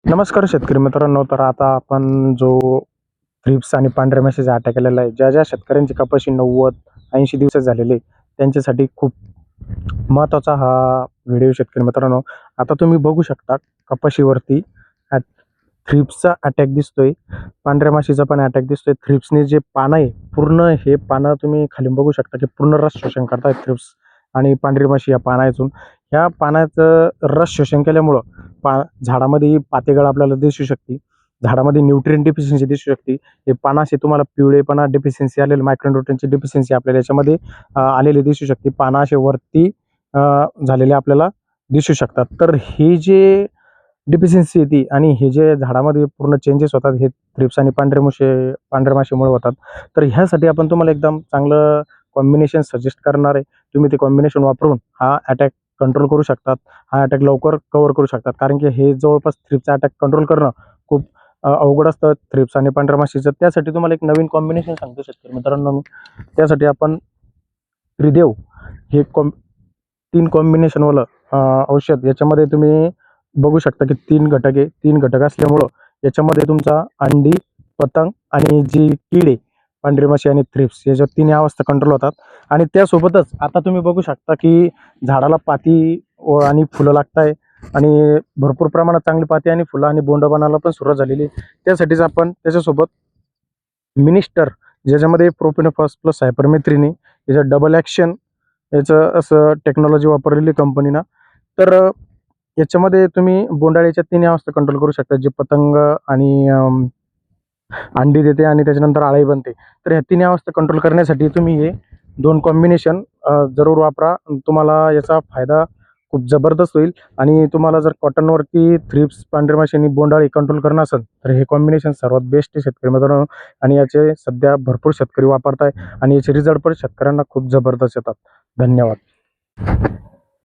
नमस्कार शेतकरी मित्रांनो. तर आता आपण जो थ्रिप्स आणि पांढऱ्या माशीचा अटॅक आलेला आहे, ज्या ज्या शेतकऱ्यांची कपाशी 90-80 दिवस झालेले, त्यांच्यासाठी खूप महत्त्वाचा हा व्हिडिओ शेतकरी मित्रांनो. आता तुम्ही बघू शकता कपाशीवरती थ्रिप्सचा अटॅक दिसतोय, पांढऱ्या माशीचा पण अटॅक दिसतोय. थ्रिप्सने जे पानं आहे, पूर्ण हे पानं तुम्ही खाली बघू शकता की पूर्ण रस शोषण करतायत थ्रिप्स आणि पांढरी माशी या पानातून. ह्या पानाचं रस शोषण केल्यामुळं झाडामध्ये पातेगळ आपल्याला दिसू शकते, झाडामध्ये न्यूट्रिएंट डिफिशियन्सी दिसू शकते. हे पानाशी तुम्हाला पिवळेपणा डिफिशियन्सी आलेली, मायक्रोन्यूट्रिएंटची डिफिशियन्सी आपल्याला याच्यामध्ये आलेली दिसू शकते. पानं असे वरती झालेले आपल्याला दिसू शकतात. तर ही जे डिफिशियन्सी येते आणि हे जे झाडामध्ये पूर्ण चेंजेस होतात, हे थ्रिप्स आणि पांढऱ्या माशीमुळे होतात. तर ह्यासाठी आपण तुम्हाला एकदम चांगलं कॉम्बिनेशन सजेस्ट करणार आहे. तुम्ही ते कॉम्बिनेशन वापरून हा अटॅक कंट्रोल करू शकतात. हा अटॅक लवकर कव्हर करू शकतात. कारण की हे जवळपास थ्रिप्सचा अटॅक कंट्रोल करणं खूप अवघड असतं थ्रिप्स आणि पांढऱ्या माशीचं. त्यासाठी तुम्हाला एक नवीन कॉम्बिनेशन सांगतो शेतकरी मित्रांनो मी. त्यासाठी आपण त्रिदेव हे 3 कॉम्बिनेशनवालं औषध याच्यामध्ये तुम्ही बघू शकता की 3 घटक आहे. 3 घटक असल्यामुळं याच्यामध्ये तुमचा अंडी, पतंग आणि जी कीड आहे, पांढरी माशी आणि थ्रिप्स, याच्या तिन्ही अवस्था कंट्रोल होतात. आणि त्यासोबतच आता तुम्ही बघू शकता की झाडाला पाती आणि फुलं लागताय आणि भरपूर प्रमाणात चांगली पाती आणि फुलं आणि बोंड बनायला पण सुरुवात झालेली आहे. त्यासाठीच आपण त्याच्यासोबत मिनिस्टर, ज्याच्यामध्ये प्रोपिनोफॉस प्लस सायपरमेथ्रिन आहे, याचं डबल ॲक्शन, याचं असं टेक्नॉलॉजी वापरलेली कंपनीनं. तर याच्यामध्ये तुम्ही बोंडाळीच्या तिन्ही अवस्था कंट्रोल करू शकता. जे पतंग आणि अंडी देते आणि त्याच्यानंतर अळी बनते. तर ह्या तिन्ही अवस्था कंट्रोल करण्यासाठी तुम्ही हे 2 कॉम्बिनेशन जरूर वापरा. तुम्हाला याचा फायदा खूप जबरदस्त होईल. आणि तुम्हाला जर कॉटनवरती थ्रिप्स, पांढरी माशी आणि बोंडाळी कंट्रोल करणं असेल, तर हे कॉम्बिनेशन सर्वात बेस्ट आहे शेतकरी मित्रांनो. आणि याचे सध्या भरपूर शेतकरी वापरत आहे आणि याचे रिझल्ट पण शेतकऱ्यांना खूप जबरदस्त येतात. धन्यवाद.